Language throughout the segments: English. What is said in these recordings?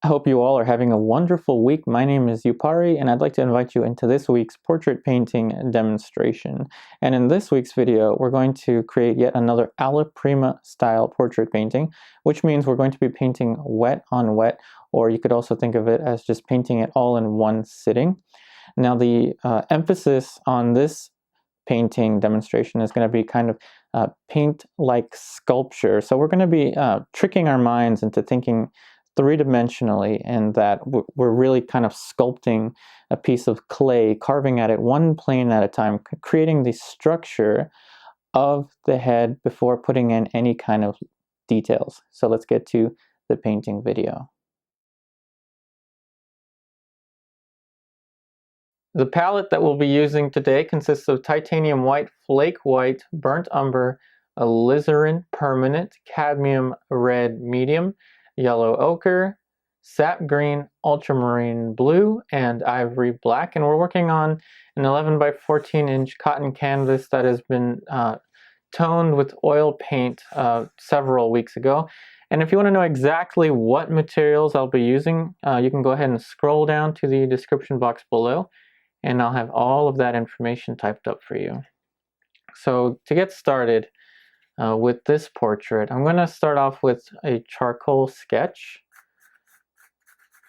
I hope you all are having a wonderful week. My name is Yupari, and I'd like to invite you into this week's portrait painting demonstration. And in this week's video, we're going to create yet another alla prima style portrait painting, which means we're going to be painting wet on wet, or you could also think of it as just painting it all in one sitting. Now, the emphasis on this painting demonstration is going to be kind of paint like sculpture. So we're going to be tricking our minds into thinking three-dimensionally, and that we're really kind of sculpting a piece of clay, carving at it one plane at a time, creating the structure of the head before putting in any kind of details. So let's get to the painting video. The palette that we'll be using today consists of titanium white, flake white, burnt umber, alizarin permanent, cadmium red medium, yellow ochre, sap green, ultramarine blue, and ivory black. And we're working on an 11 by 14 inch cotton canvas that has been toned with oil paint several weeks ago. And if you want to know exactly what materials I'll be using, you can go ahead and scroll down to the description box below, and I'll have all of that information typed up for you. So to get started with this portrait, I'm going to start off with a charcoal sketch.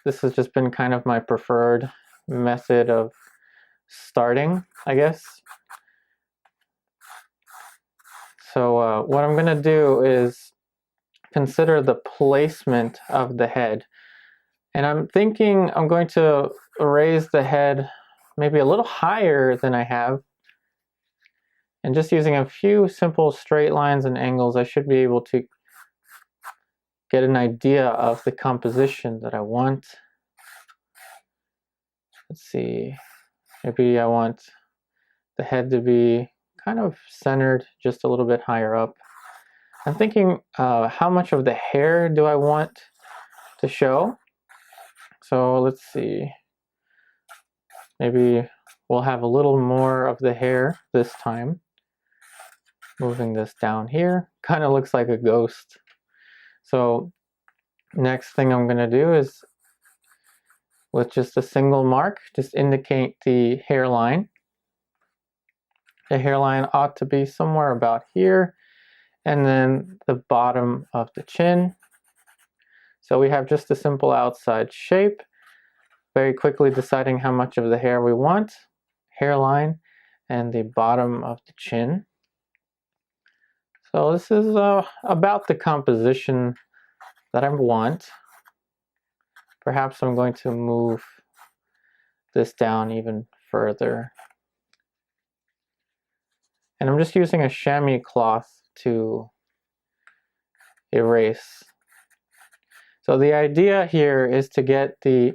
This has just been kind of my preferred method of starting, I guess. So what I'm going to do is consider the placement of the head. And I'm thinking I'm going to raise the head maybe a little higher than I have. And just using a few simple straight lines and angles, I should be able to get an idea of the composition that I want. Let's see, maybe I want the head to be kind of centered just a little bit higher up. I'm thinking how much of the hair do I want to show? So let's see, maybe we'll have a little more of the hair this time. Moving this down here, kind of looks like a ghost. So next thing I'm going to do is, with just a single mark, just indicate the hairline. The hairline ought to be somewhere about here, and then the bottom of the chin. So we have just a simple outside shape, very quickly deciding how much of the hair we want, hairline, and the bottom of the chin. So this is about the composition that I want. Perhaps I'm going to move this down even further. And I'm just using a chamois cloth to erase. So the idea here is to get the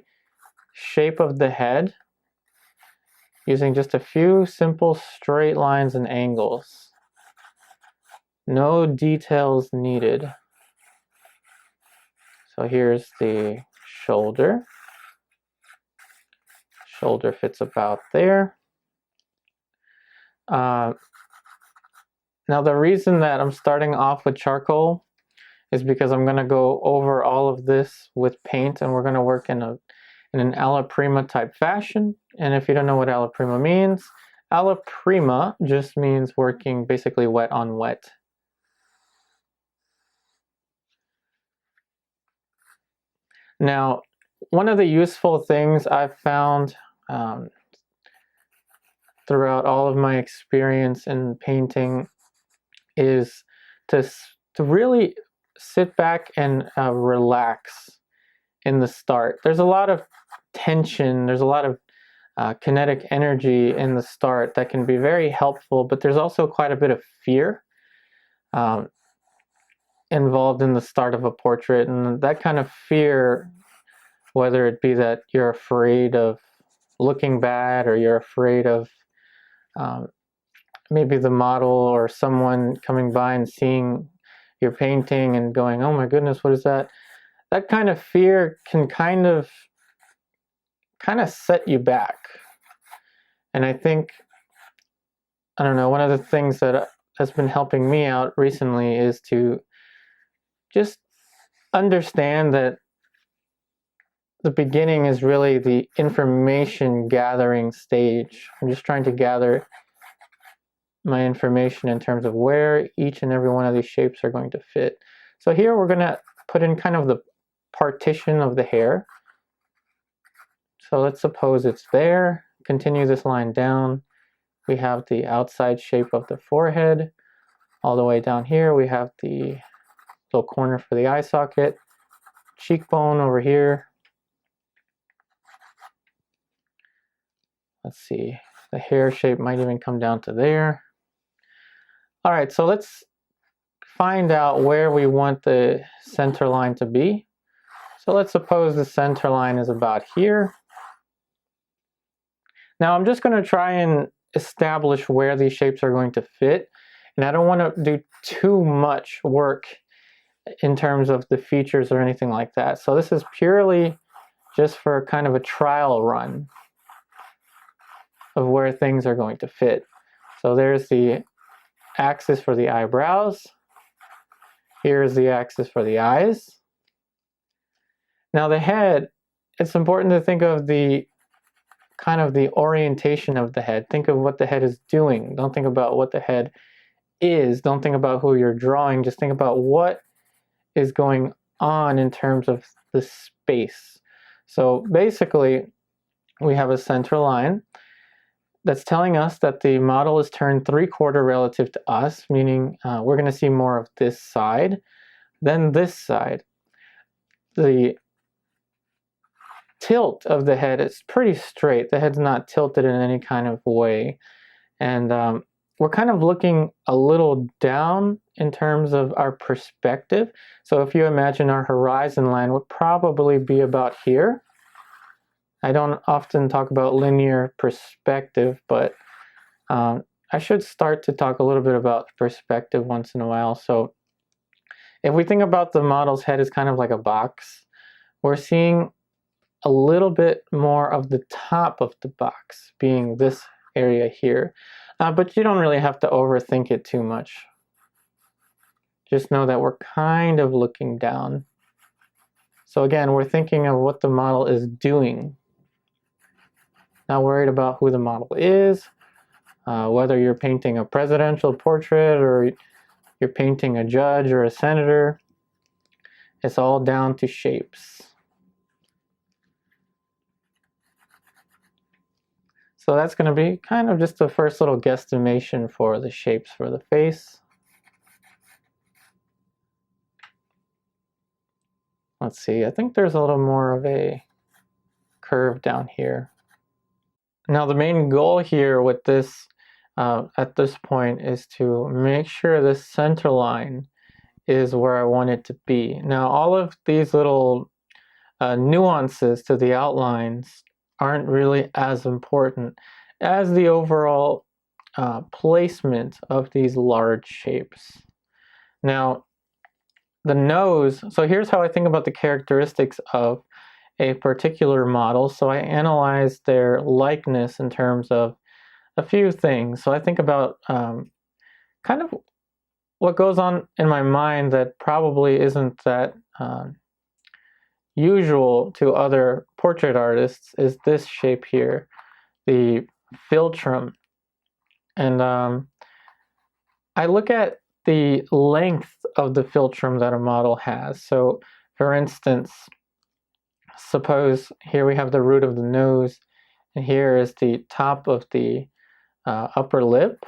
shape of the head using just a few simple straight lines and angles. No details needed. So here's the shoulder. Shoulder fits about there. Now the reason that I'm starting off with charcoal is because I'm going to go over all of this with paint, and we're going to work in an alla prima type fashion. And if you don't know what alla prima means, alla prima just means working basically wet on wet. Now, one of the useful things I've found throughout all of my experience in painting is to really sit back and relax in the start. There's a lot of tension, there's a lot of kinetic energy in the start that can be very helpful, but there's also quite a bit of fear involved in the start of a portrait, and that kind of fear, whether it be that you're afraid of looking bad, or you're afraid of maybe the model or someone coming by and seeing your painting and going, oh my goodness, what is that? That kind of fear can kind of set you back. And I think, I don't know, one of the things that has been helping me out recently is to just understand that the beginning is really the information gathering stage. I'm just trying to gather my information in terms of where each and every one of these shapes are going to fit. So here we're going to put in kind of the partition of the hair. So let's suppose it's there. Continue this line down. We have the outside shape of the forehead. All the way down here we have the little corner for the eye socket. Cheekbone over here. Let's see, the hair shape might even come down to there. All right, so let's find out where we want the center line to be. So let's suppose the center line is about here. Now I'm just going to try and establish where these shapes are going to fit, and I don't want to do too much work in terms of the features or anything like that. So this is purely just for kind of a trial run of where things are going to fit. So there's the axis for the eyebrows. Here's the axis for the eyes. Now the head, it's important to think of the kind of the orientation of the head. Think of what the head is doing. Don't think about what the head is. Don't think about who you're drawing. Just think about what is going on in terms of the space. So basically, we have a center line that's telling us that the model is turned 3/4 relative to us, meaning we're going to see more of this side than this side. The tilt of the head is pretty straight. The head's not tilted in any kind of way. And we're kind of looking a little down in terms of our perspective. So if you imagine our horizon line would probably be about here. I don't often talk about linear perspective, but I should start to talk a little bit about perspective once in a while. So if we think about the model's head as kind of like a box, we're seeing a little bit more of the top of the box being this area here. But you don't really have to overthink it too much. Just know that we're kind of looking down. So again, we're thinking of what the model is doing. Not worried about who the model is, whether you're painting a presidential portrait or you're painting a judge or a senator. It's all down to shapes. So that's going to be kind of just the first little guesstimation for the shapes for the face. Let's see, I think there's a little more of a curve down here. Now the main goal here with this, at this point, is to make sure this center line is where I want it to be. Now all of these little nuances to the outlines aren't really as important as the overall placement of these large shapes. Now the nose, so here's how I think about the characteristics of a particular model. So I analyze their likeness in terms of a few things. So I think about kind of what goes on in my mind that probably isn't that usual to other portrait artists is this shape here, the philtrum. And I look at the length of the philtrum that a model has. So for instance, suppose here we have the root of the nose, and here is the top of the upper lip.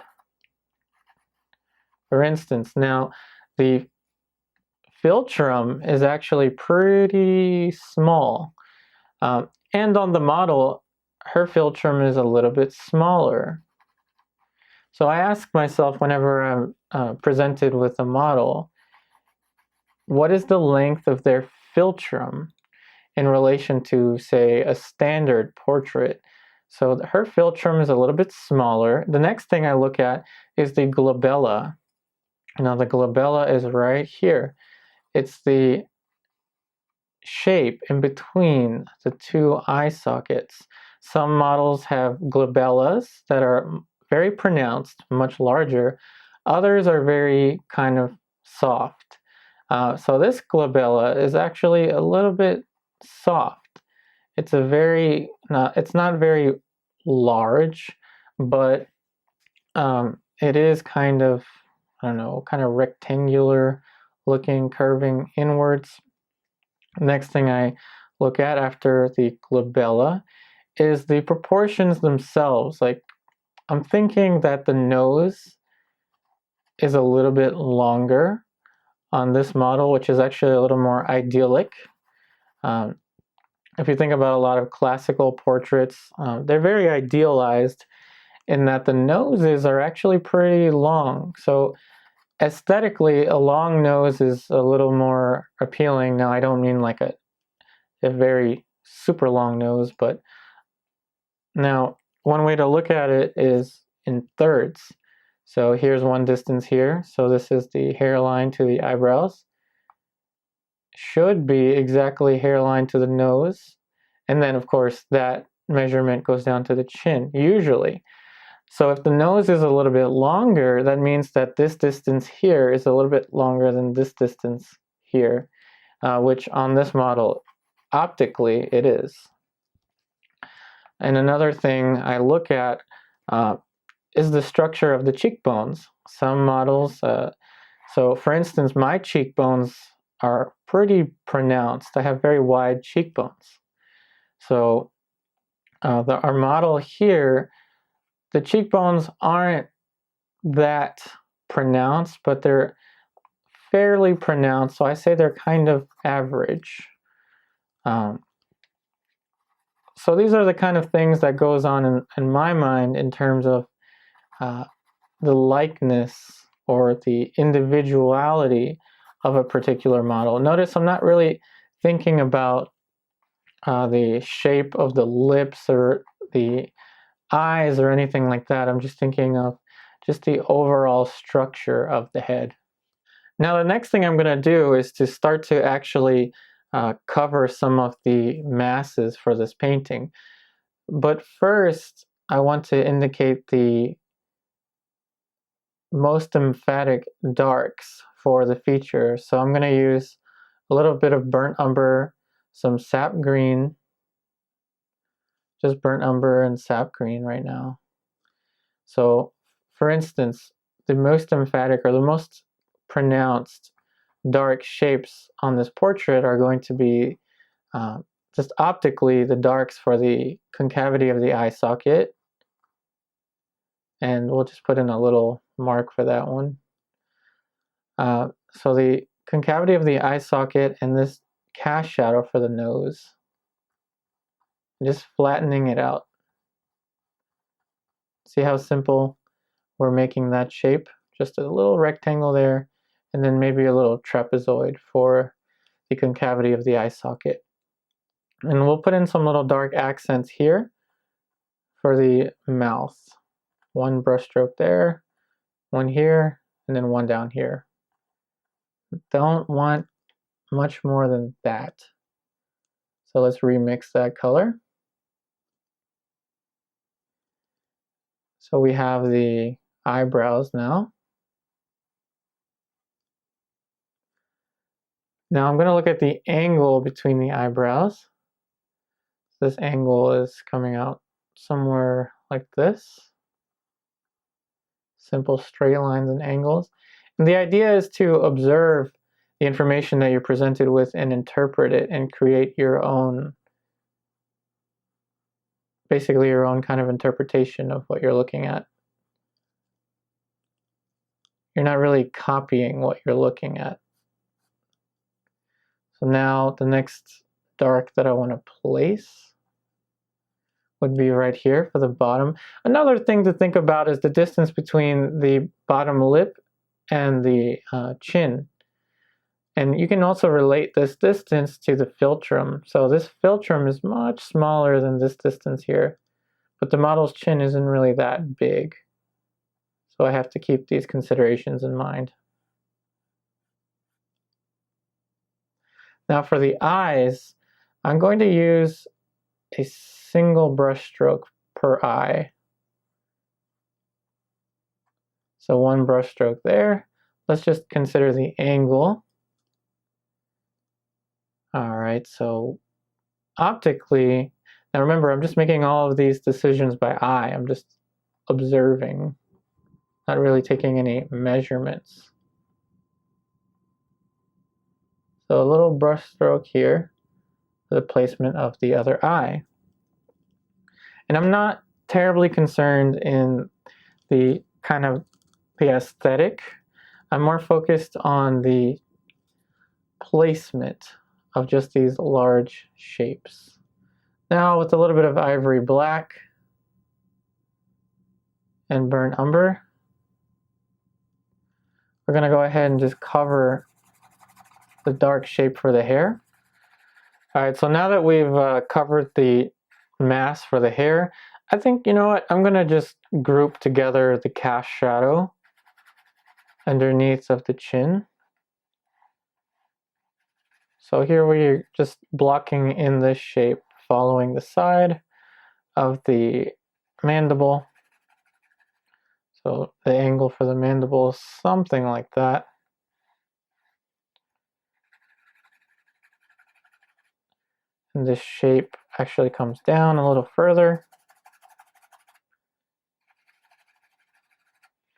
For instance, now the philtrum is actually pretty small, and on the model her philtrum is a little bit smaller. So I ask myself whenever I'm presented with a model, what is the length of their philtrum in relation to, say, a standard portrait? So her philtrum is a little bit smaller. The next thing I look at is the glabella. Now the glabella is right here. It's the shape in between the two eye sockets. Some models have glabellas that are very pronounced, much larger. Others are very kind of soft. So this glabella is actually a little bit soft. it's it's not very large, but it is kind of, I don't know, kind of rectangular looking, curving inwards. Next thing I look at after the glabella is the proportions themselves. Like, I'm thinking that the nose is a little bit longer on this model, which is actually a little more idyllic. If you think about a lot of classical portraits, they're very idealized in that the noses are actually pretty long. So aesthetically, a long nose is a little more appealing. Now, I don't mean like a very super long nose, but now one way to look at it is in thirds. So here's one distance here. So this is the hairline to the eyebrows. Should be exactly hairline to the nose. And then, of course, that measurement goes down to the chin, usually. So if the nose is a little bit longer, that means that this distance here is a little bit longer than this distance here, which on this model, optically, it is. And another thing I look at is the structure of the cheekbones. Some models, so for instance, my cheekbones are pretty pronounced. I have very wide cheekbones. So our model here, the cheekbones aren't that pronounced, but they're fairly pronounced. So I say they're kind of average. So these are the kind of things that goes on in my mind in terms of the likeness or the individuality of a particular model. Notice I'm not really thinking about the shape of the lips or the eyes or anything like that. I'm just thinking of just the overall structure of the head. Now, the next thing I'm going to do is to start to actually cover some of the masses for this painting. But first, I want to indicate the most emphatic darks for the feature. So I'm going to use a little bit of burnt umber, some sap green, just burnt umber and sap green right now. So for instance, the most emphatic or the most pronounced dark shapes on this portrait are going to be just optically the darks for the concavity of the eye socket. And we'll just put in a little mark for that one. So the concavity of the eye socket and this cast shadow for the nose. Just flattening it out. See how simple we're making that shape? Just a little rectangle there, and then maybe a little trapezoid for the concavity of the eye socket. And we'll put in some little dark accents here for the mouth. One brush stroke there, one here, and then one down here. Don't want much more than that. So let's remix that color. So we have the eyebrows now. Now I'm going to look at the angle between the eyebrows. This angle is coming out somewhere like this. Simple straight lines and angles. And the idea is to observe the information that you're presented with and interpret it and create your own, basically your own kind of interpretation of what you're looking at. You're not really copying what you're looking at. So now the next dark that I want to place would be right here for the bottom. Another thing to think about is the distance between the bottom lip and the chin. And you can also relate this distance to the philtrum. So this philtrum is much smaller than this distance here, but the model's chin isn't really that big. So I have to keep these considerations in mind. Now for the eyes, I'm going to use a single brush stroke per eye. So one brush stroke there. Let's just consider the angle. All right, so optically, now remember, I'm just making all of these decisions by eye. I'm just observing, not really taking any measurements. So a little brush stroke here for the placement of the other eye. And I'm not terribly concerned in the kind of the aesthetic. I'm more focused on the placement of just these large shapes. Now with a little bit of ivory black and burnt umber, we're going to go ahead and just cover the dark shape for the hair. Alright, so now that we've covered the mask for the hair, I think, you know what, I'm going to just group together the cast shadow underneath of the chin. So here we're just blocking in this shape, following the side of the mandible. So the angle for the mandible is something like that. And this shape actually comes down a little further.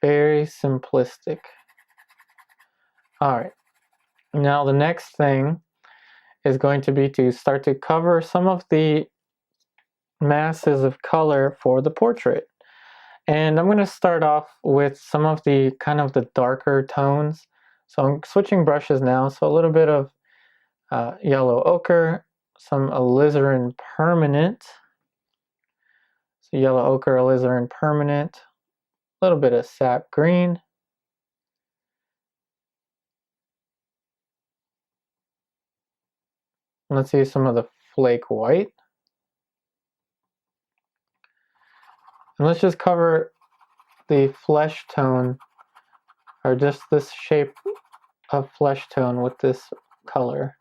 Very simplistic. Alright, now the next thing is going to be to start to cover some of the masses of color for the portrait. And I'm going to start off with some of the kind of the darker tones. So I'm switching brushes now, so a little bit of yellow ochre, some alizarin permanent. So yellow ochre, alizarin permanent, a little bit of sap green. Let's use some of the flake white. And let's just cover the flesh tone, or just this shape of flesh tone with this color.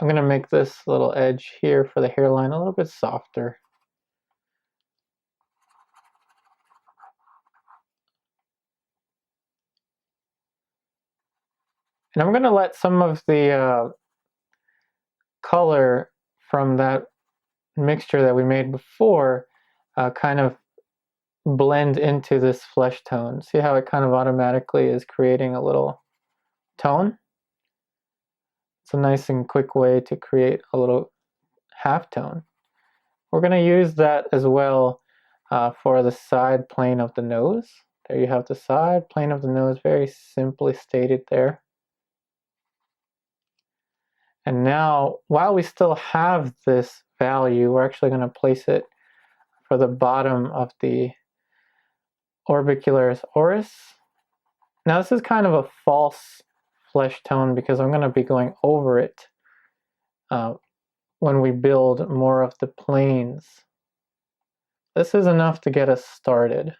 I'm going to make this little edge here for the hairline a little bit softer. And I'm going to let some of the color from that mixture that we made before kind of blend into this flesh tone. See how it kind of automatically is creating a little tone? It's a nice and quick way to create a little halftone. We're going to use that as well for the side plane of the nose. There you have the side plane of the nose, very simply stated there. And now, while we still have this value, we're actually going to place it for the bottom of the orbicularis oris. Now this is kind of a false flesh tone because I'm going to be going over it when we build more of the planes. This is enough to get us started.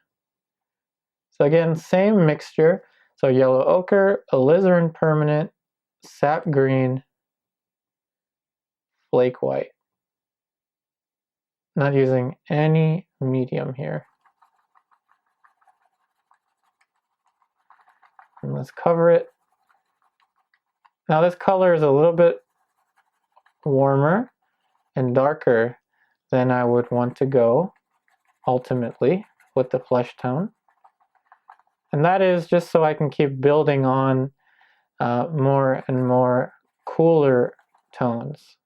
So again, same mixture. So yellow ochre, alizarin permanent, sap green, flake white. Not using any medium here. And let's cover it. Now this color is a little bit warmer and darker than I would want to go ultimately with the flesh tone. And that is just so I can keep building on more and more cooler tones.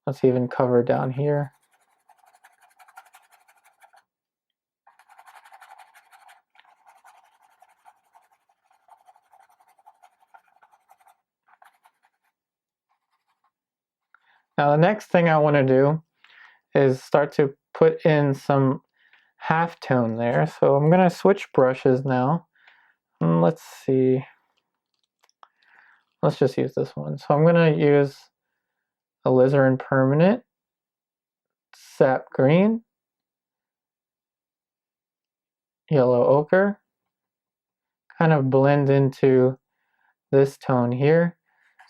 Let's even cover down here. Now the next thing I want to do is start to put in some halftone there. So I'm going to switch brushes now. Let's see. Let's just use this one. So I'm going to use alizarin permanent, sap green, yellow ochre, kind of blend into this tone here.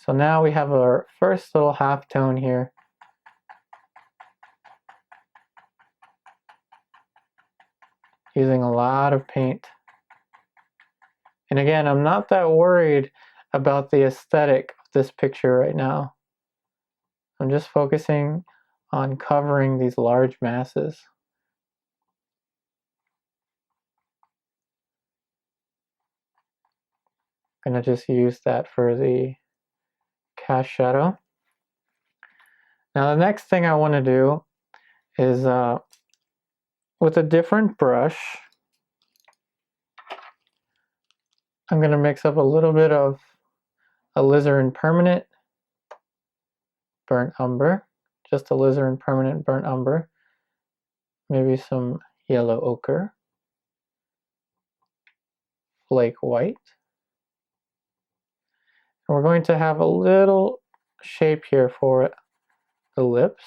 So now we have our first little halftone here. using a lot of paint. And again, I'm not that worried about the aesthetic of this picture right now. I'm just focusing on covering these large masses. I'm going to just use that for the cast shadow. Now the next thing I want to do is with a different brush, I'm going to mix up a little bit of Alizarin Permanent Burnt Umber, just Alizarin Permanent Burnt Umber, maybe some yellow ochre, flake white. And we're going to have a little shape here for the lips.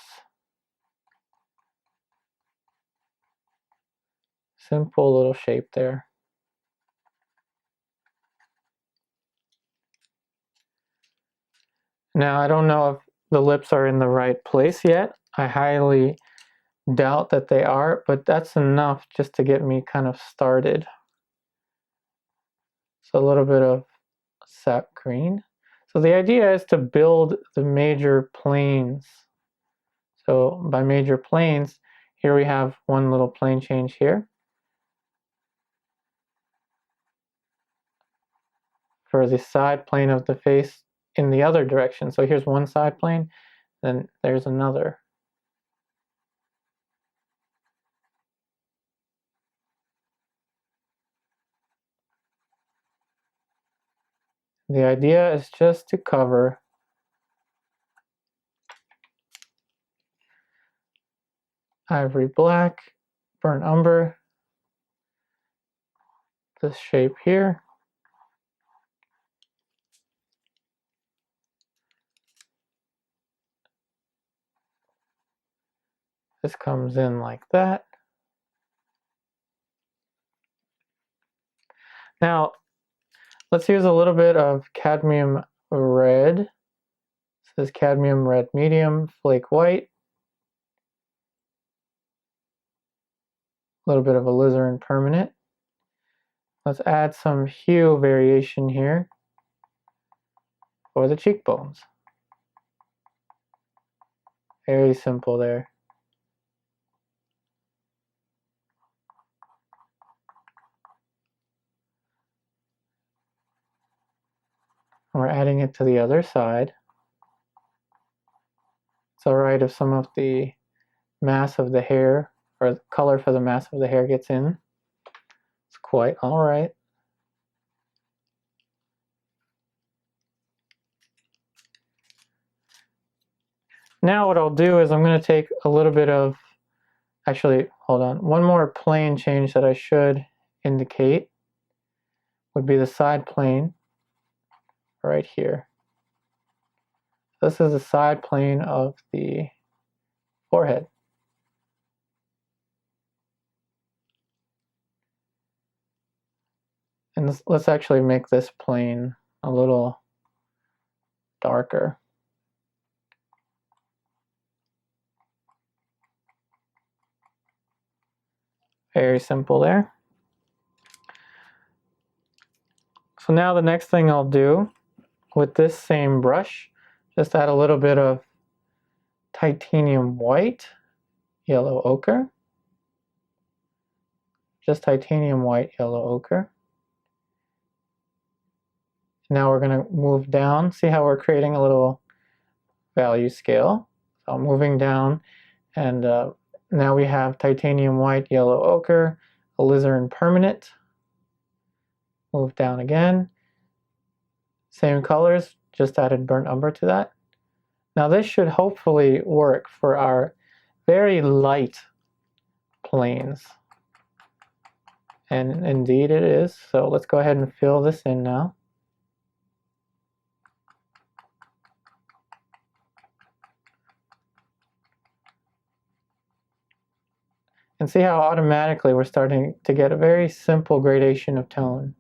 Simple little shape there. Now I don't know if the lips are in the right place yet. I highly doubt that they are, but that's enough just to get me kind of started. So a little bit of sap green. So the idea is to build the major planes. So by major planes, here we have one little plane change here. For the side plane of the face in the other direction. So here's one side plane, then there's another. The idea is just to cover ivory black, burnt umber, this shape here. This comes in like that. Now, let's use a little bit of cadmium red. This is cadmium red medium, flake white. A little bit of alizarin permanent. Let's add some hue variation here for the cheekbones. Very simple there. We're adding it to the other side. It's alright if some of the mass of the hair, or the color for the mass of the hair gets in. It's quite alright. Now what I'll do is I'm going to take a little bit of, actually, hold on, one more plane change that I should indicate would be the side plane right here. This is the side plane of the forehead. And let's actually make this plane a little darker. Very simple there. So now the next thing I'll do with this same brush, just add a little bit of titanium white, yellow ochre. Just titanium white, yellow ochre. Now we're going to move down. See how we're creating a little value scale. So I'm moving down, and now we have titanium white, yellow ochre, alizarin permanent. Move down again. Same colors, just added burnt umber to that. Now this should hopefully work for our very light planes. And indeed it is. So let's go ahead and fill this in now. And see how automatically we're starting to get a very simple gradation of tone.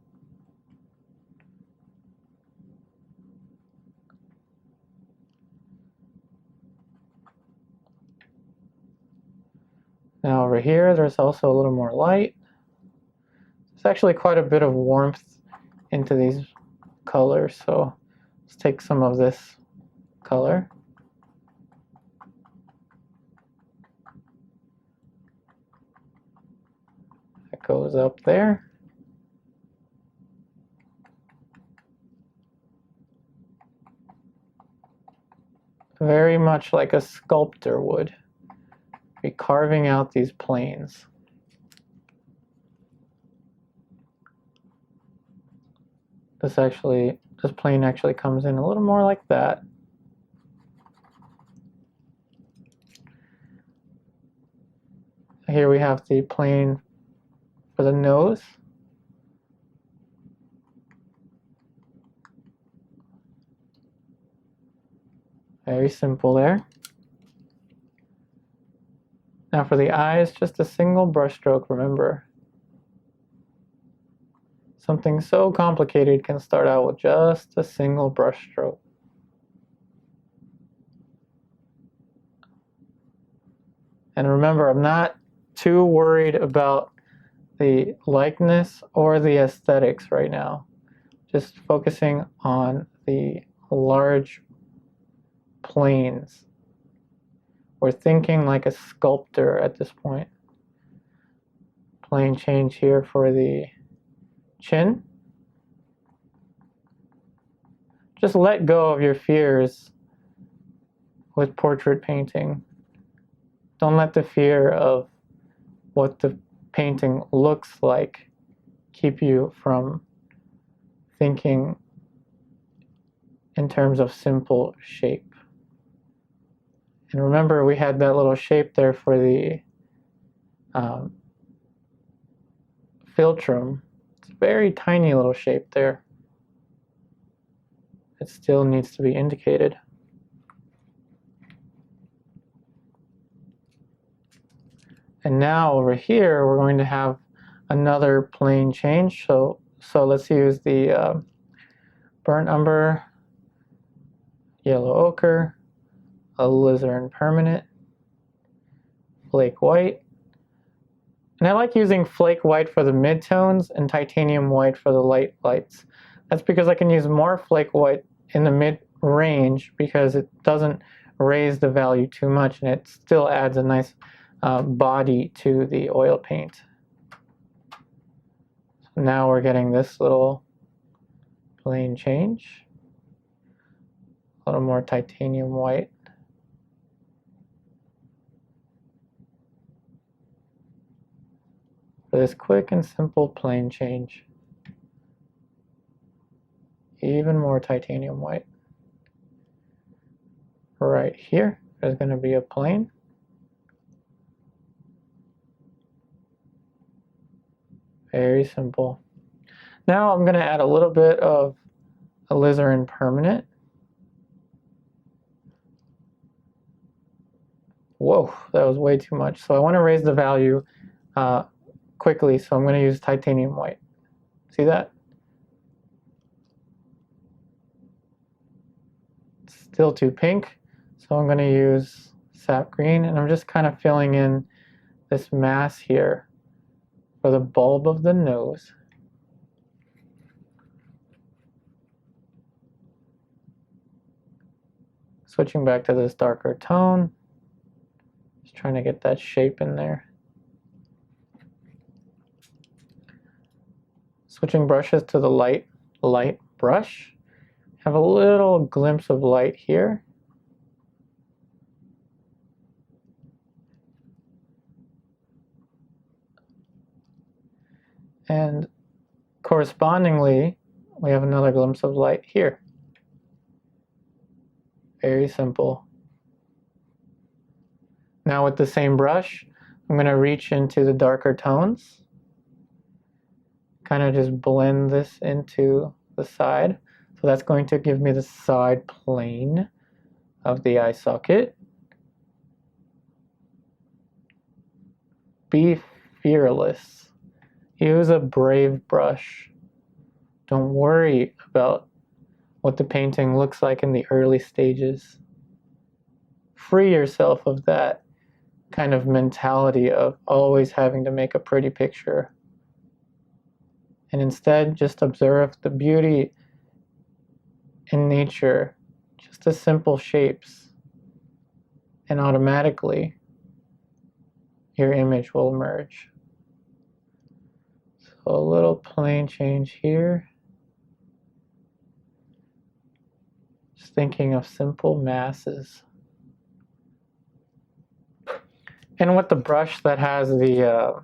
Now over here, there's also a little more light. there's actually quite a bit of warmth into these colors, so let's take some of this color. That goes up there. Very much like a sculptor would be carving out these planes. This plane actually comes in a little more like that. Here we have the plane for the nose. Very simple there. Now for the eyes, just a single brush stroke, remember. Something so complicated can start out with just a single brush stroke. And remember, I'm not too worried about the likeness or the aesthetics right now. Just focusing on the large planes. We're thinking like a sculptor at this point. Plane change here for the chin. Just let go of your fears with portrait painting. Don't let the fear of what the painting looks like keep you from thinking in terms of simple shape. And remember, we had that little shape there for the philtrum. It's a very tiny little shape there. It still needs to be indicated. And now over here, we're going to have another plane change. So let's use the burnt umber, yellow ochre, alizarin permanent, flake white. And I like using flake white for the midtones and titanium white for the light lights. That's because I can use more flake white in the mid-range because it doesn't raise the value too much and it still adds a nice body to the oil paint. So now we're getting this little plane change. A little more titanium white. For this quick and simple plane change. Even more titanium white. Right here, there's going to be a plane. Very simple. Now I'm going to add a little bit of alizarin permanent. Whoa, that was way too much. So I want to raise the value quickly, so I'm going to use titanium white. See that? It's still too pink, so I'm going to use sap green, and I'm just kind of filling in this mass here for the bulb of the nose. Switching back to this darker tone, just trying to get that shape in there. Switching brushes to the light brush. Have a little glimpse of light here. And correspondingly, we have another glimpse of light here. Very simple. Now with the same brush, I'm going to reach into the darker tones. Kind of just blend this into the side. So that's going to give me the side plane of the eye socket. Be fearless. Use a brave brush. Don't worry about what the painting looks like in the early stages. Free yourself of that kind of mentality of always having to make a pretty picture. and instead just observe the beauty in nature, just the simple shapes, and automatically your image will emerge. So a little plane change here. Just thinking of simple masses. And with the brush that has the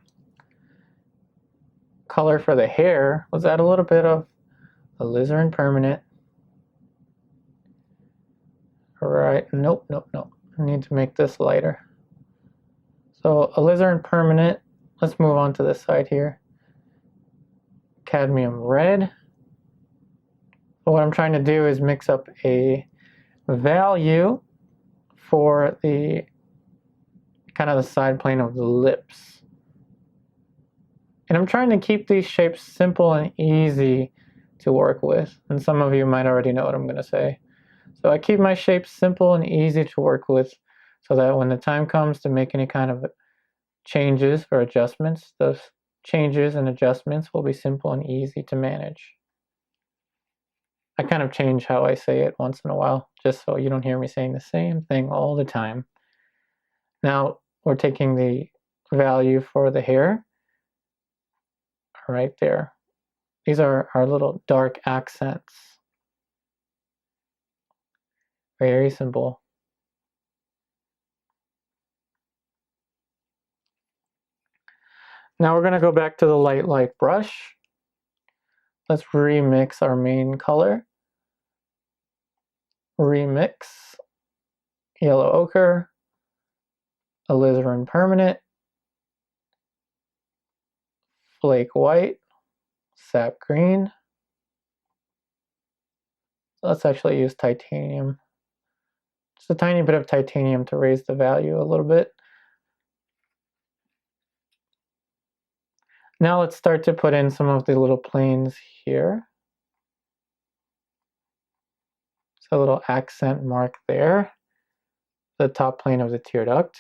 color for the hair, let's add a little bit of Alizarin permanent. Alright, nope. I need to make this lighter. So Alizarin permanent, let's move on to this side here. Cadmium red. So what I'm trying to do is mix up a value for the kind of the side plane of the lips. And I'm trying to keep these shapes simple and easy to work with. And some of you might already know what I'm going to say. So I keep my shapes simple and easy to work with so that when the time comes to make any kind of changes or adjustments, those changes and adjustments will be simple and easy to manage. I kind of change how I say it once in a while, just so you don't hear me saying the same thing all the time. Now we're taking the value for the hair right there. These are our little dark accents. Very simple. Now we're going to go back to the light brush. Let's remix our main color. Remix yellow ochre, alizarin permanent, flake white, sap green. Let's actually use titanium. Just a tiny bit of titanium to raise the value a little bit. Now let's start to put in some of the little planes here. So a little accent mark there. The top plane of the tear duct.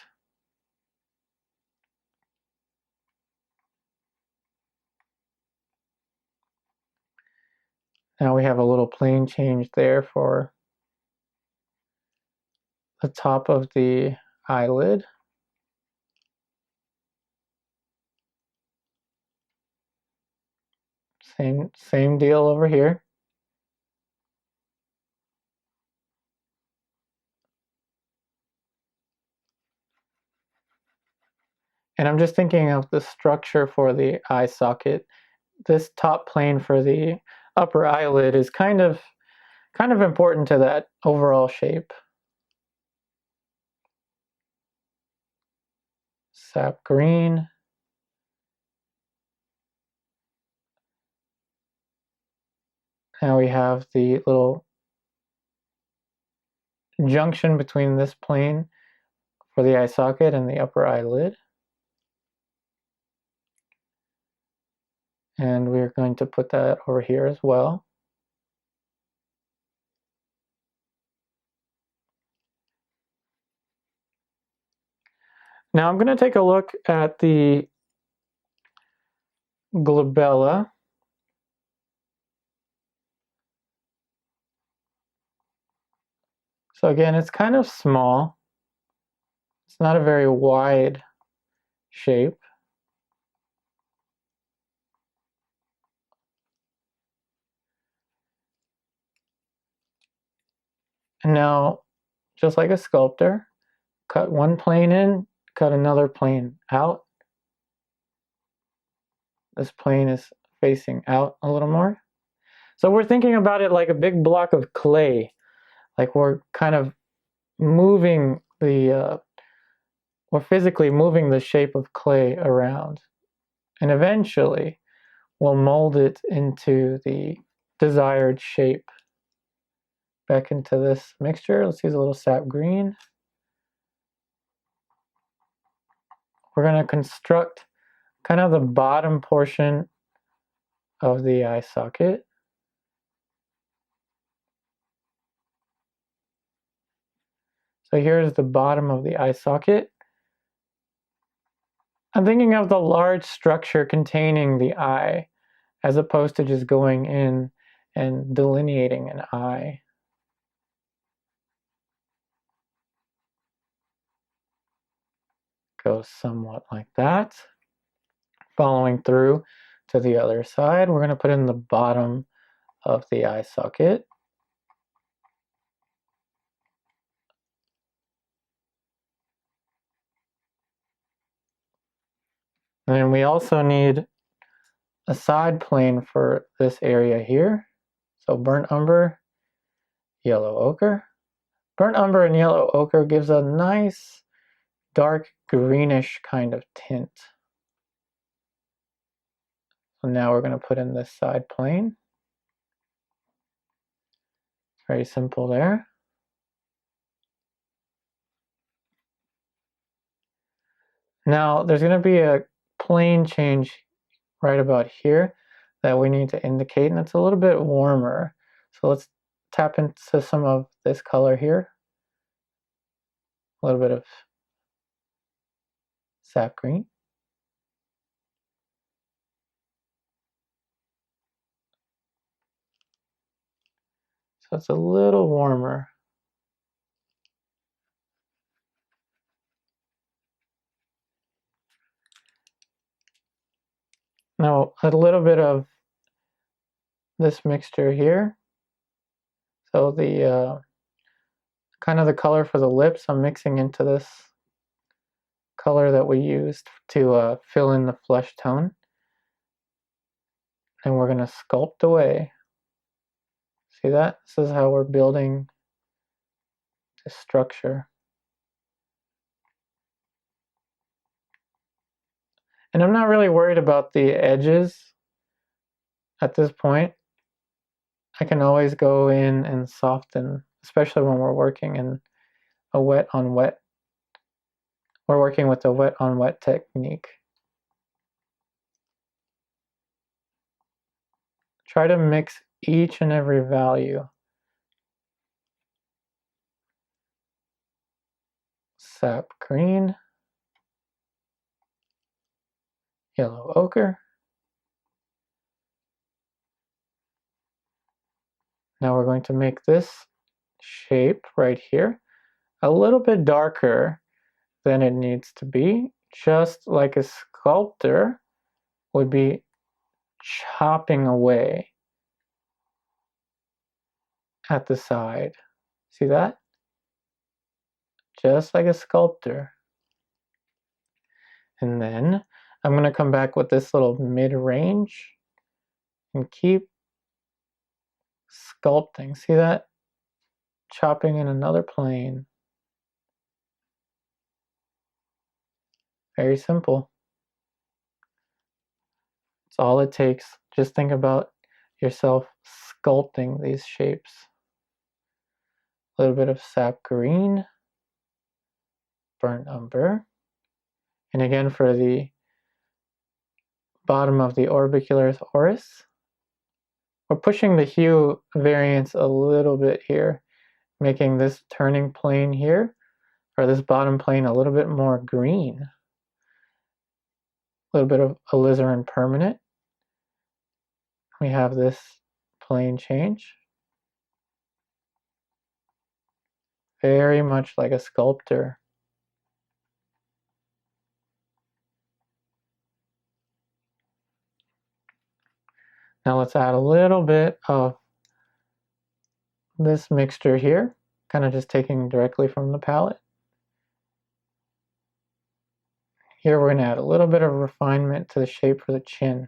Now we have a little plane change there for the top of the eyelid. Same deal over here. And I'm just thinking of the structure for the eye socket. This top plane for the upper eyelid is kind of important to that overall shape. Sap green. Now we have the little junction between this plane for the eye socket and the upper eyelid. And we're going to put that over here as well. Now I'm going to take a look at the glabella. So again, it's kind of small. It's not a very wide shape. And now, just like a sculptor, cut one plane in, cut another plane out. This plane is facing out a little more. So we're thinking about it like a big block of clay. Like we're kind of moving the, we're physically moving the shape of clay around. And eventually, we'll mold it into the desired shape. Back into this mixture, let's use a little sap green. We're going to construct kind of the bottom portion of the eye socket. So here's the bottom of the eye socket. I'm thinking of the large structure containing the eye, as opposed to just going in and delineating an eye. Goes somewhat like that. Following through to the other side, we're going to put in the bottom of the eye socket. And then we also need a side plane for this area here. So burnt umber, yellow ochre. Burnt umber and yellow ochre gives a nice dark greenish kind of tint. So now we're going to put in this side plane. Very simple there. Now there's going to be a plane change right about here that we need to indicate, and it's a little bit warmer. So let's tap into some of this color here. A little bit of sap green. So it's a little warmer. Now a little bit of this mixture here. So the kind of the color for the lips, I'm mixing into this color that we used to fill in the flesh tone. And we're going to sculpt away. See that? This is how we're building the structure. And I'm not really worried about the edges at this point. I can always go in and soften, especially when we're working in a wet on wet. We're working with a wet on wet technique. Try to mix each and every value. Sap green, yellow ochre. Now we're going to make this shape right here a little bit darker than it needs to be, just like a sculptor would be chopping away at the side. See that? Just like a sculptor. And then I'm going to come back with this little mid-range and keep sculpting. See that? Chopping in another plane. Very simple. It's all it takes. Just think about yourself sculpting these shapes. A little bit of sap green, burnt umber. And again, for the bottom of the orbicularis oris, we're pushing the hue variance a little bit here, making this turning plane here, or this bottom plane, a little bit more green. A little bit of alizarin permanent. We have this plane change. Very much like a sculptor. Now let's add a little bit of this mixture here, kind of just taking directly from the palette. Here we're going to add a little bit of refinement to the shape for the chin.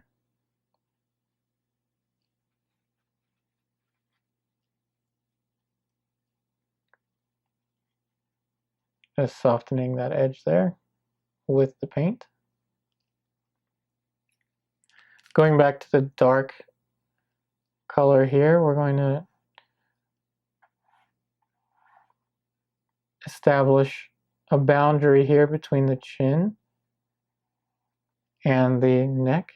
Just softening that edge there with the paint. Going back to the dark color here, we're going to establish a boundary here between the chin and the neck.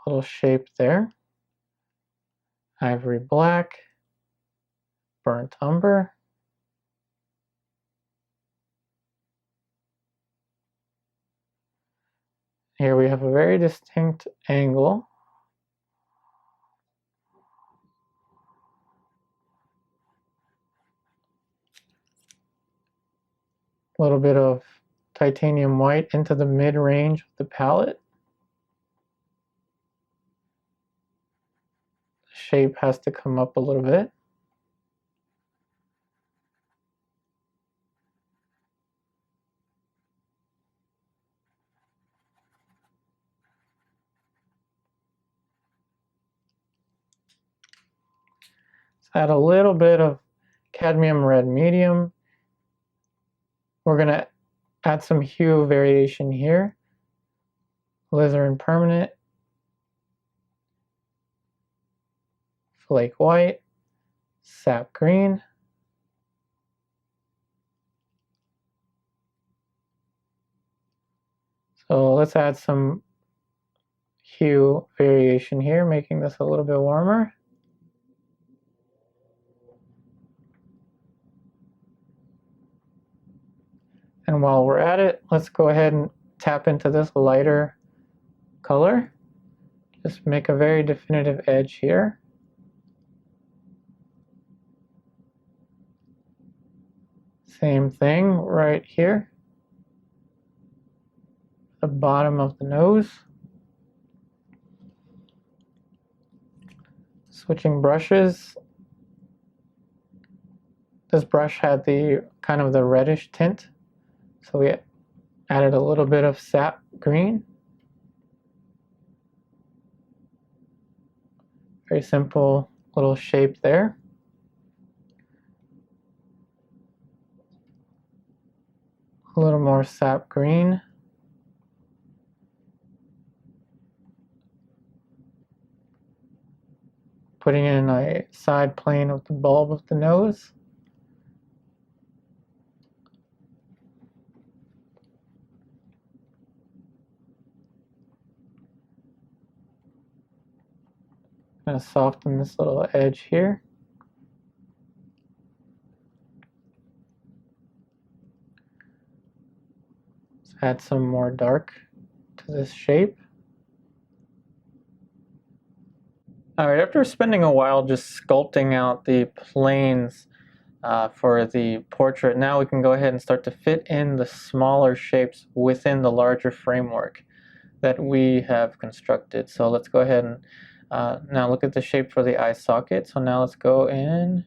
Little shape there. Ivory black, burnt umber. Here we have a very distinct angle. A little bit of titanium white into the mid-range of the palette. The shape has to come up a little bit. Add a little bit of cadmium red medium. We're going to add some hue variation here. Alizarin permanent, flake white, sap green. So let's add some hue variation here, making this a little bit warmer. And while we're at it, let's go ahead and tap into this lighter color. Just make a very definitive edge here. Same thing right here. The bottom of the nose. Switching brushes. This brush had the kind of the reddish tint, so we added a little bit of sap green. Very simple little shape there. A little more sap green. Putting in a side plane of the bulb of the nose. Going to soften this little edge here. Let's add some more dark to this shape. Alright, after spending a while just sculpting out the planes for the portrait, now we can go ahead and start to fit in the smaller shapes within the larger framework that we have constructed. So let's go ahead and now look at the shape for the eye socket. So now let's go in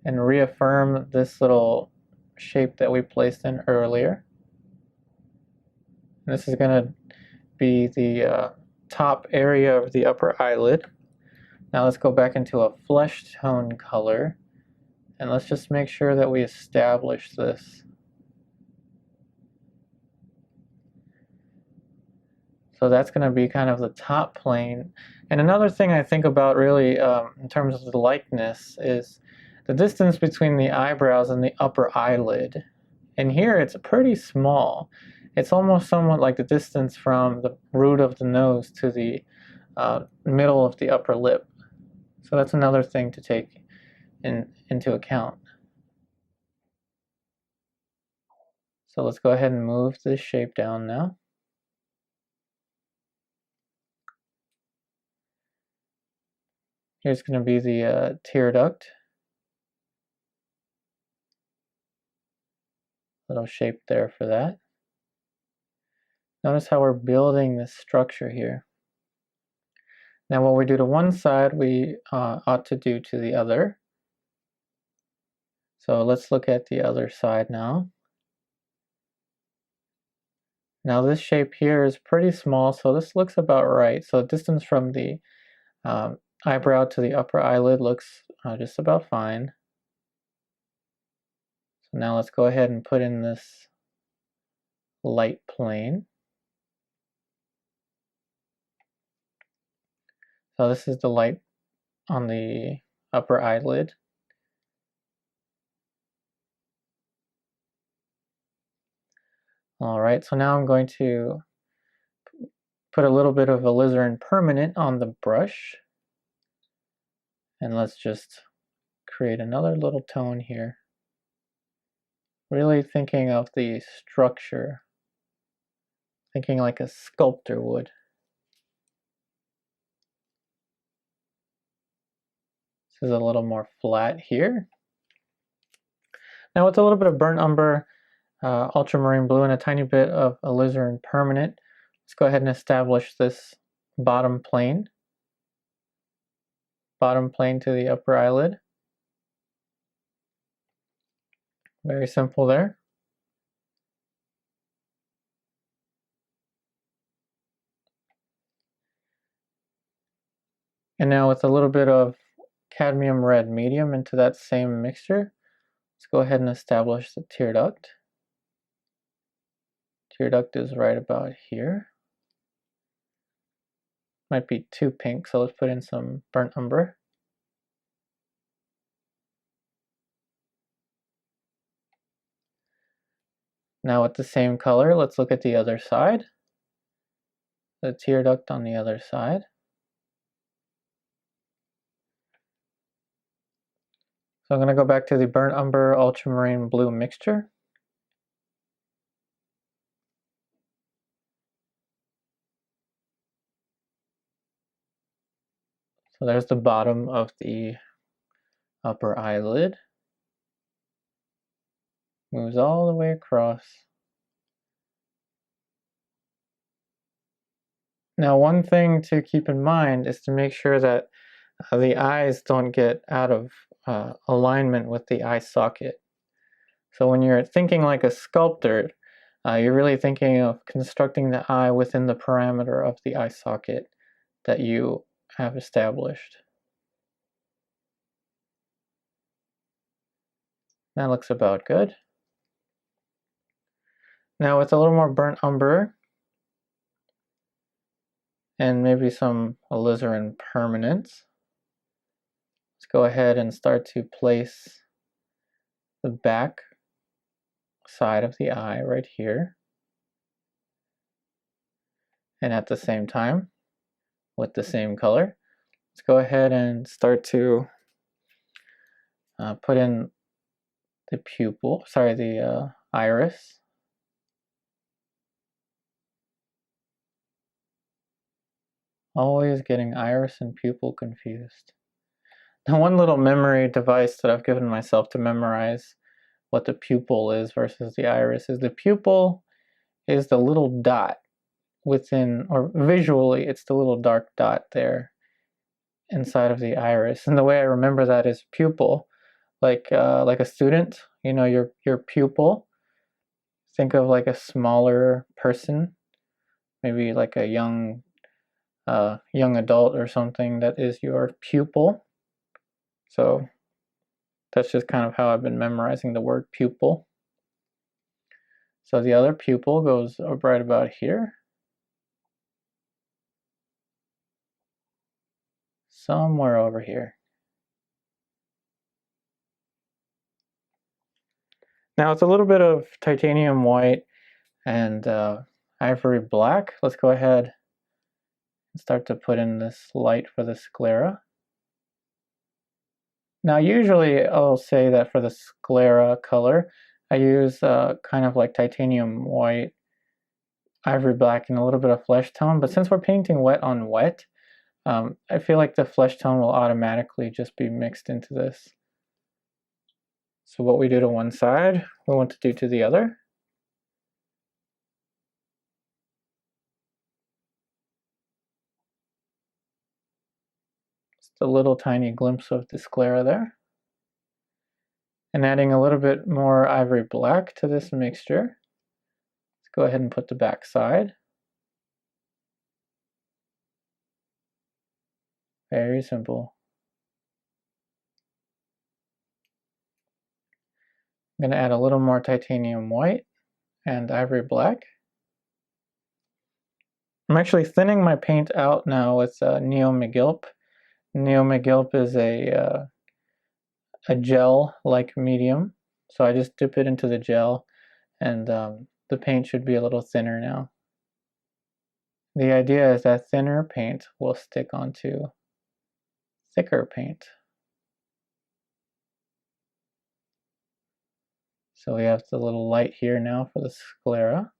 and reaffirm this little shape that we placed in earlier. This is going to be the top area of the upper eyelid. Now let's go back into a flesh tone color and let's just make sure that we establish this. So that's going to be kind of the top plane. And another thing I think about really in terms of the likeness is the distance between the eyebrows and the upper eyelid. And here it's pretty small. It's almost somewhat like the distance from the root of the nose to the middle of the upper lip. So that's another thing to take into account. So let's go ahead and move this shape down now. Here's going to be the tear duct. Little shape there for that. Notice how we're building this structure here. Now what we do to one side, we ought to do to the other. So let's look at the other side now. Now this shape here is pretty small, so this looks about right. So the distance from the eyebrow to the upper eyelid looks just about fine. So now let's go ahead and put in this light plane. So this is the light on the upper eyelid. Alright, so now I'm going to put a little bit of alizarin permanent on the brush. And let's just create another little tone here. Really thinking of the structure thinking like a sculptor would. This is a little more flat here. Now with a little bit of burnt umber, ultramarine blue, and a tiny bit of alizarin permanent, let's go ahead and establish this bottom plane to the upper eyelid. Very simple there. And now with a little bit of cadmium red medium into that same mixture, let's go ahead and establish the tear duct. Tear duct is right about here. Might be too pink, so let's put in some burnt umber. Now with the same color, let's look at the other side. The tear duct on the other side. So I'm going to go back to the burnt umber ultramarine blue mixture. So there's the bottom of the upper eyelid. Moves all the way across. Now one thing to keep in mind is to make sure that the eyes don't get out of alignment with the eye socket. So when you're thinking like a sculptor, you're really thinking of constructing the eye within the parameter of the eye socket that you have established. That looks about good. Now with a little more burnt umber and maybe some alizarin permanents, let's go ahead and start to place the back side of the eye right here. And at the same time, with the same color, let's go ahead and start to put in the pupil, sorry, the iris. Always getting iris and pupil confused. Now one little memory device that I've given myself to memorize what the pupil is versus the iris is the pupil is the little dot within, or visually, it's the little dark dot there inside of the iris. And the way I remember that is pupil, like a student, you know, your pupil. Think of like a smaller person, maybe like a young adult or something that is your pupil. So that's just kind of how I've been memorizing the word pupil. So the other pupil goes right about here. Somewhere over here. Now it's a little bit of titanium white and ivory black. Let's go ahead and start to put in this light for the sclera. Now usually I'll say that for the sclera color, I use kind of like titanium white, ivory black, and a little bit of flesh tone. But since we're painting wet on wet, I feel like the flesh tone will automatically just be mixed into this. So what we do to one side, we want to do to the other. Just a little tiny glimpse of the sclera there. And adding a little bit more ivory black to this mixture. Let's go ahead and put the back side. Very simple. I'm going to add a little more titanium white and ivory black. I'm actually thinning my paint out now with Neo McGilp. Neo McGilp is a gel-like medium, so I just dip it into the gel, and the paint should be a little thinner now. The idea is that thinner paint will stick onto thicker paint. So we have the little light here now for the sclera.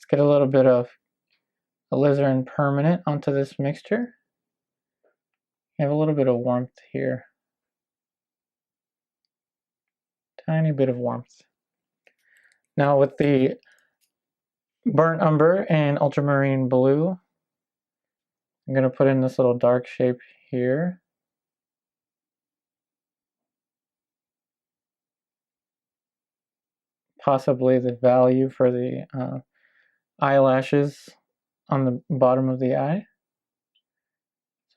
Let's get a little bit of alizarin permanent onto this mixture. You have a little bit of warmth here. Tiny bit of warmth. Now with the burnt umber and ultramarine blue, I'm going to put in this little dark shape here. Possibly the value for the eyelashes on the bottom of the eye.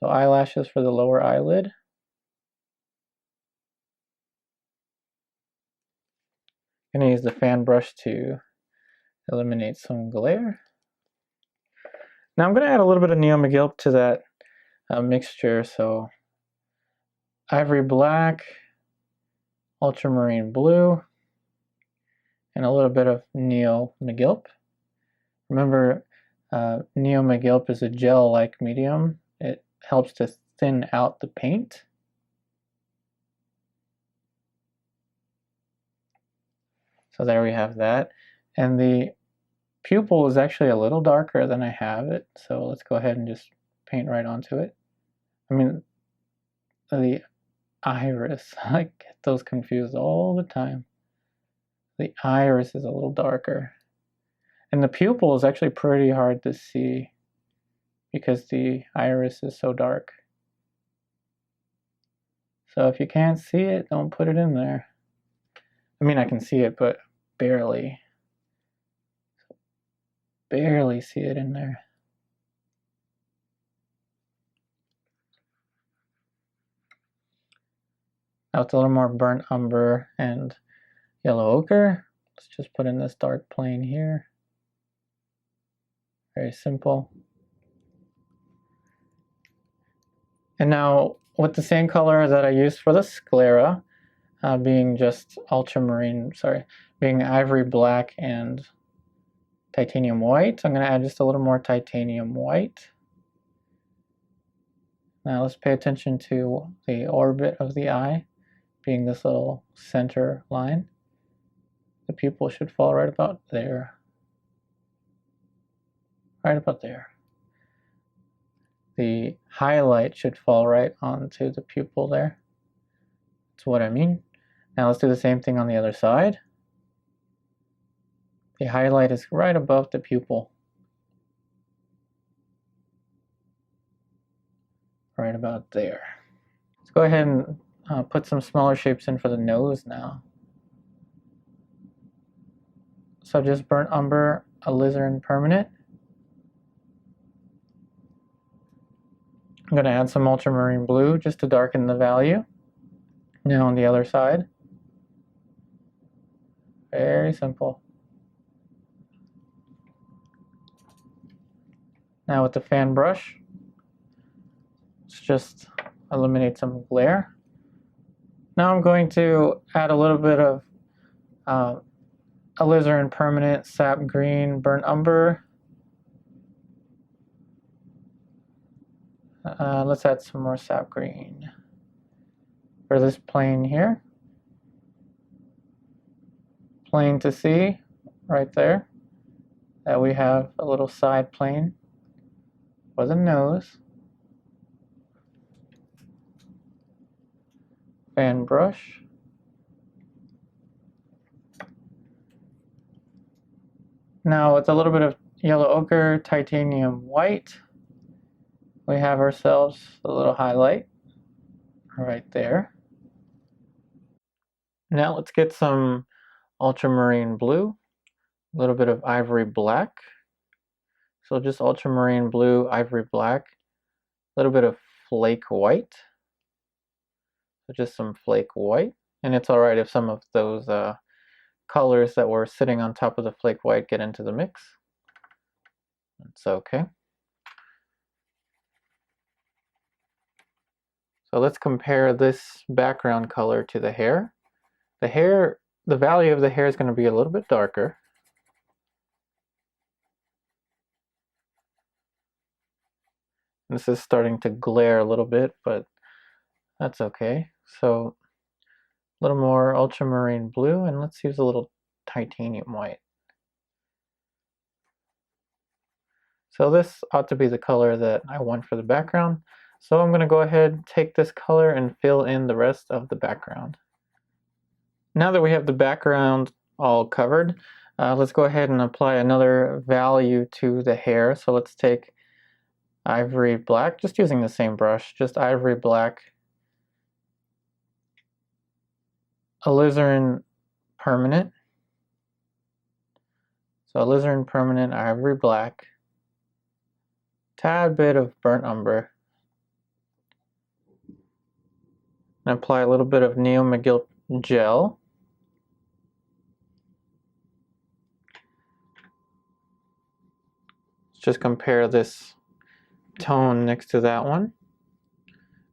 So eyelashes for the lower eyelid. I'm going to use the fan brush to eliminate some glare. Now I'm going to add a little bit of Neo McGilp to that mixture. So ivory black, ultramarine blue, and a little bit of Neo McGilp. Remember, Neo McGilp is a gel-like medium. It helps to thin out the paint. So there we have that. And the pupil is actually a little darker than I have it. So let's go ahead and just paint right onto it. I mean, the iris, I get those confused all the time. The iris is a little darker. And the pupil is actually pretty hard to see because the iris is so dark. So if you can't see it, don't put it in there. I mean, I can see it, but barely. Barely see it in there. Now it's a little more burnt umber and yellow ochre. Let's just put in this dark plane here. Very simple. And now with the same color that I used for the sclera, being just ultramarine, being ivory black and titanium white, I'm going to add just a little more titanium white. Now let's pay attention to the orbit of the eye, being this little center line. The pupil should fall right about there. Right about there. The highlight should fall right onto the pupil there. That's what I mean. Now let's do the same thing on the other side. The highlight is right above the pupil. Right about there. Let's go ahead and put some smaller shapes in for the nose now. So just burnt umber, alizarin permanent. I'm going to add some ultramarine blue just to darken the value. Now on the other side. Very simple. Now with the fan brush, let's just eliminate some glare. Now I'm going to add a little bit of alizarin permanent, sap green, burnt umber. Let's add some more sap green for this plane here. Plain to see right there that we have a little side plane for the nose. Fan brush. Now with a little bit of yellow ochre, titanium white, we have ourselves a little highlight right there. Now let's get some ultramarine blue, a little bit of ivory black. So just ultramarine blue, ivory black, a little bit of flake white. So just some flake white. And it's alright if some of those colors that were sitting on top of the flake white get into the mix. It's okay. So let's compare this background color to the hair. The value of the hair is going to be a little bit darker. This is starting to glare a little bit, but that's okay. So a little more ultramarine blue, and let's use a little titanium white. So this ought to be the color that I want for the background. So I'm going to go ahead and take this color and fill in the rest of the background. Now that we have the background all covered, let's go ahead and apply another value to the hair. So let's take ivory black, just using the same brush, just ivory black, alizarin permanent. So alizarin permanent, ivory black, tad bit of burnt umber, and apply a little bit of Neo McGill gel. Let's just compare this tone next to that one,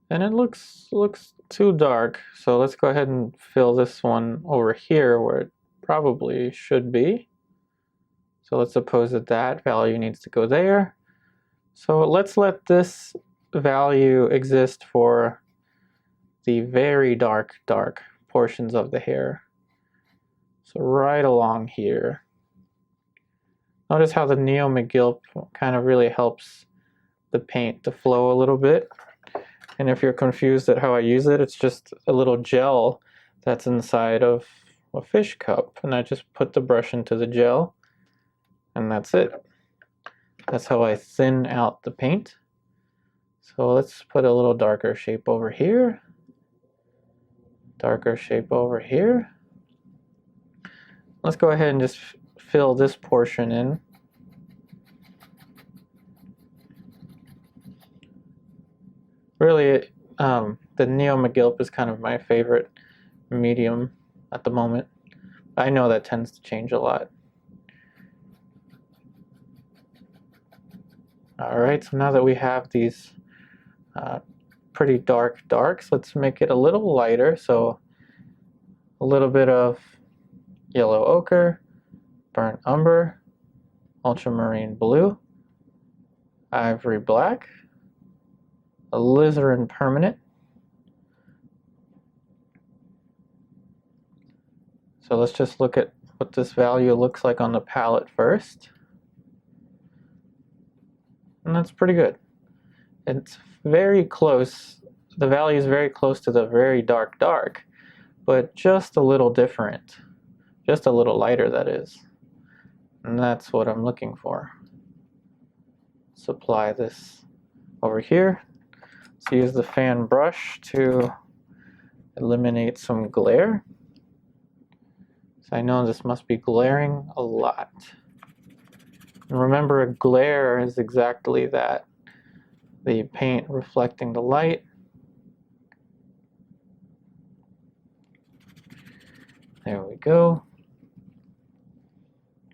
and it looks too dark, so let's go ahead and fill this one over here where it probably should be. So let's suppose that that value needs to go there. So let's let this value exist for the very dark portions of the hair. So right along here. Notice how the Neo McGill kind of really helps the paint to flow a little bit. And if you're confused at how I use it, it's just a little gel that's inside of a fish cup. And I just put the brush into the gel, and that's it. That's how I thin out the paint. So let's put a little darker shape over here. Darker shape over here. Let's go ahead and just fill this portion in. Really, the Neo McGill is kind of my favorite medium at the moment. I know that tends to change a lot. Alright, so now that we have these pretty darks, let's make it a little lighter. So a little bit of yellow ochre, burnt umber, ultramarine blue, ivory black, alizarin permanent. So let's just look at what this value looks like on the palette first. And that's pretty good. It's very close. The value is very close to the very dark, but just a little different. Just a little lighter, that is. And that's what I'm looking for. Let's apply this over here. Let's use the fan brush to eliminate some glare. So I know this must be glaring a lot. And remember, a glare is exactly that. The paint reflecting the light. There we go.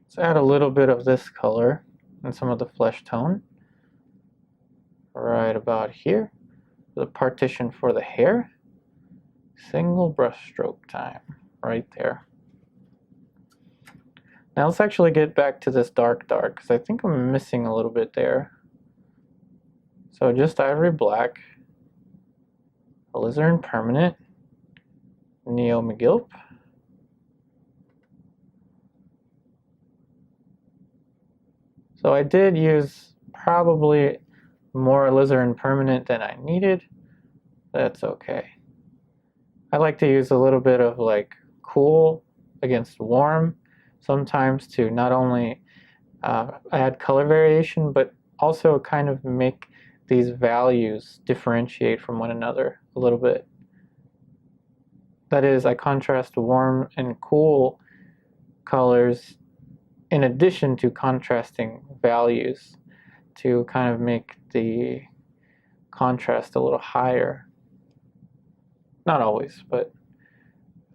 Let's add a little bit of this color and some of the flesh tone. Right about here. The partition for the hair. Single brush stroke time. Right there. Now let's actually get back to this dark, because I think I'm missing a little bit there. So just ivory black, alizarin permanent, Neo McGill. So I did use probably more alizarin permanent than I needed. That's okay. I like to use a little bit of like cool against warm sometimes to not only add color variation, but also kind of make these values differentiate from one another a little bit. That is, I contrast warm and cool colors in addition to contrasting values to kind of make the contrast a little higher. Not always, but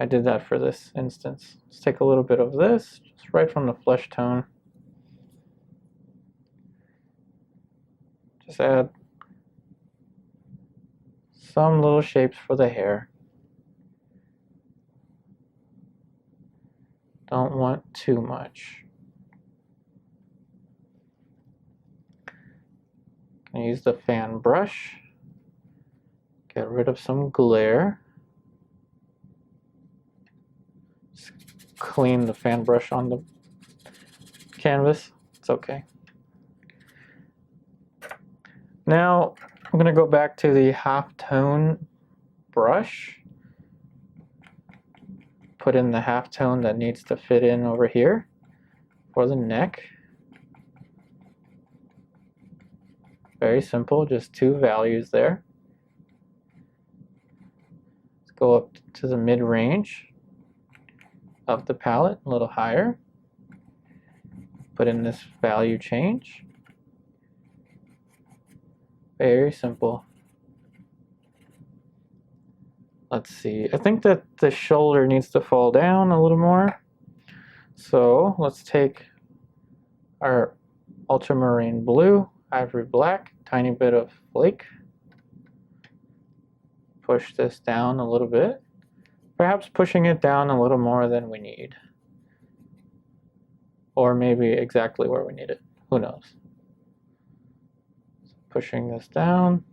I did that for this instance. Let's take a little bit of this, just right from the flesh tone. Just add some little shapes for the hair. Don't want too much. Can use the fan brush. Get rid of some glare. Just clean the fan brush on the canvas. It's okay. Now I'm going to go back to the halftone brush, put in the halftone that needs to fit in over here for the neck. Very simple, just two values there. Let's go up to the mid-range of the palette, a little higher. Put in this value change. Very simple. Let's see, I think that the shoulder needs to fall down a little more. So let's take our ultramarine blue, ivory black, tiny bit of flake. Push this down a little bit. Perhaps pushing it down a little more than we need. Or maybe exactly where we need it. Who knows? Pushing this down.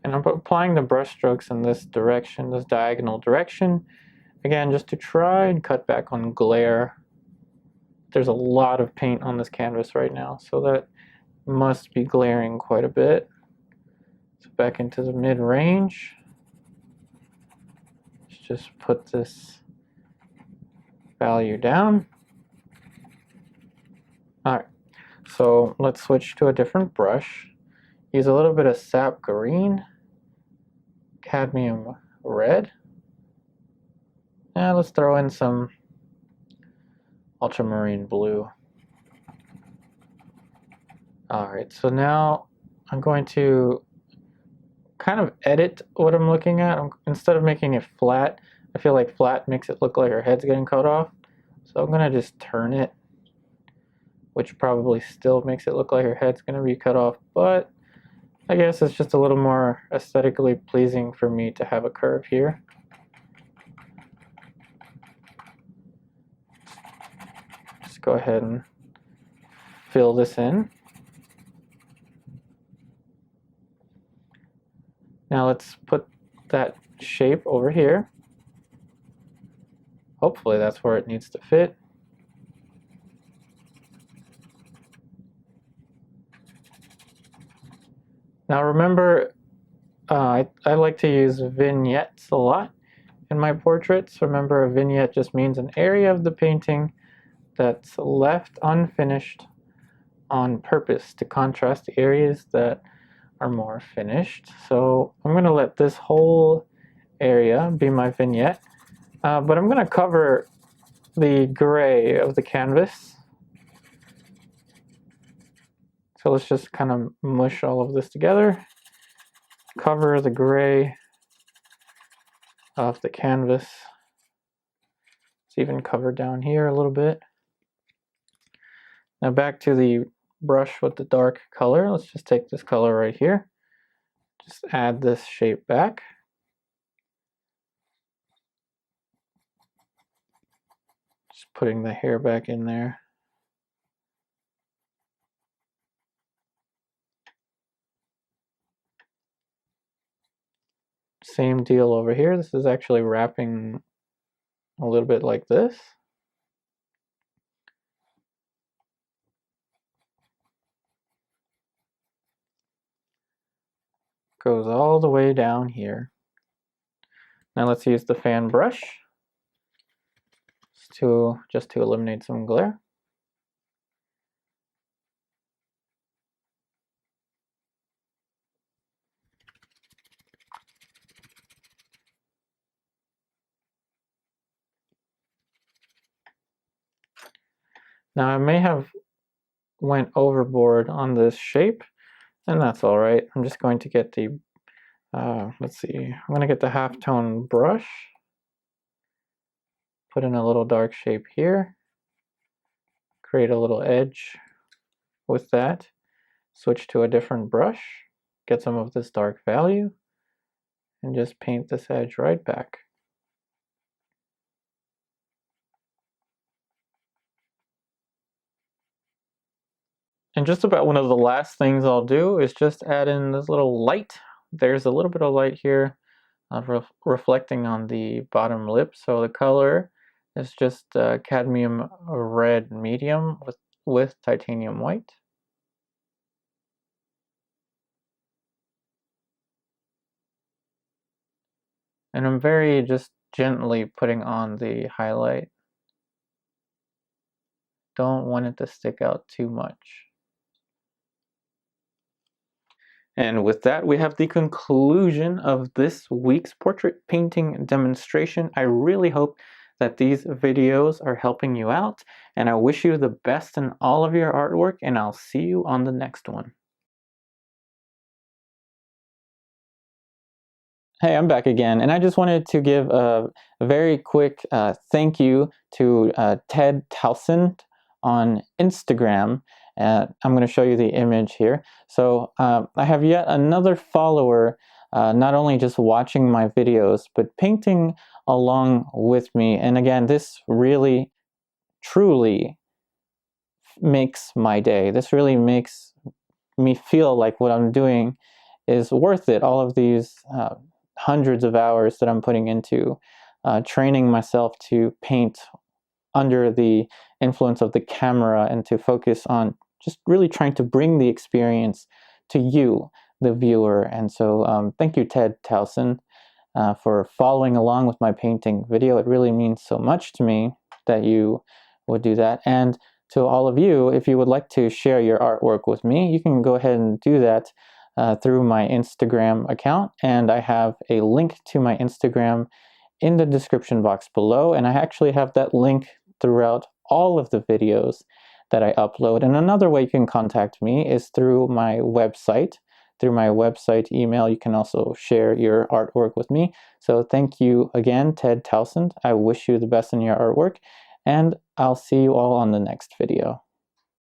And I'm applying the brush strokes in this direction, this diagonal direction. Again, just to try and cut back on glare. There's a lot of paint on this canvas right now, so that must be glaring quite a bit. So back into the mid-range. Let's just put this value down. Alright, so let's switch to a different brush. Use a little bit of sap green, cadmium red, and let's throw in some ultramarine blue. Alright, so now I'm going to kind of edit what I'm looking at. Instead of making it flat, I feel like flat makes it look like her head's getting cut off. So I'm going to just turn it, which probably still makes it look like her head's going to be cut off, but I guess it's just a little more aesthetically pleasing for me to have a curve here. Just go ahead and fill this in. Now let's put that shape over here. Hopefully that's where it needs to fit. Now remember, I like to use vignettes a lot in my portraits. Remember, a vignette just means an area of the painting that's left unfinished on purpose to contrast the areas that are more finished. So I'm going to let this whole area be my vignette, but I'm going to cover the gray of the canvas. So let's just kind of mush all of this together. Cover the gray of the canvas. It's even covered down here a little bit. Now back to the brush with the dark color. Let's just take this color right here. Just add this shape back. Just putting the hair back in there. Same deal over here. This is actually wrapping a little bit like this. Goes all the way down here. Now let's use the fan brush just to eliminate some glare. Now I may have went overboard on this shape, and that's all right. I'm just going to get the, let's see, I'm going to get the halftone brush, put in a little dark shape here, create a little edge with that, switch to a different brush, get some of this dark value, and just paint this edge right back. And just about one of the last things I'll do is just add in this little light. There's a little bit of light here. reflecting on the bottom lip. So the color is just cadmium red medium with titanium white. And I'm very just gently putting on the highlight. Don't want it to stick out too much. And with that, we have the conclusion of this week's portrait painting demonstration. I really hope that these videos are helping you out, and I wish you the best in all of your artwork, and I'll see you on the next one. Hey, I'm back again, and I just wanted to give a very quick thank you to Ted Towsend on Instagram. I'm going to show you the image here. So I have yet another follower, not only just watching my videos, but painting along with me. And again, this really, truly makes my day. This really makes me feel like what I'm doing is worth it. All of these hundreds of hours that I'm putting into training myself to paint under the influence of the camera and to focus on just really trying to bring the experience to you, the viewer. And so thank you, Ted Towsend, for following along with my painting video. It really means so much to me that you would do that. And to all of you, if you would like to share your artwork with me, you can go ahead and do that through my Instagram account. And I have a link to my Instagram in the description box below. And I actually have that link throughout all of the videos that I upload. And another way you can contact me is through my website. Through my website email, you can also share your artwork with me. So thank you again, Ted Towsend. I wish you the best in your artwork, and I'll see you all on the next video.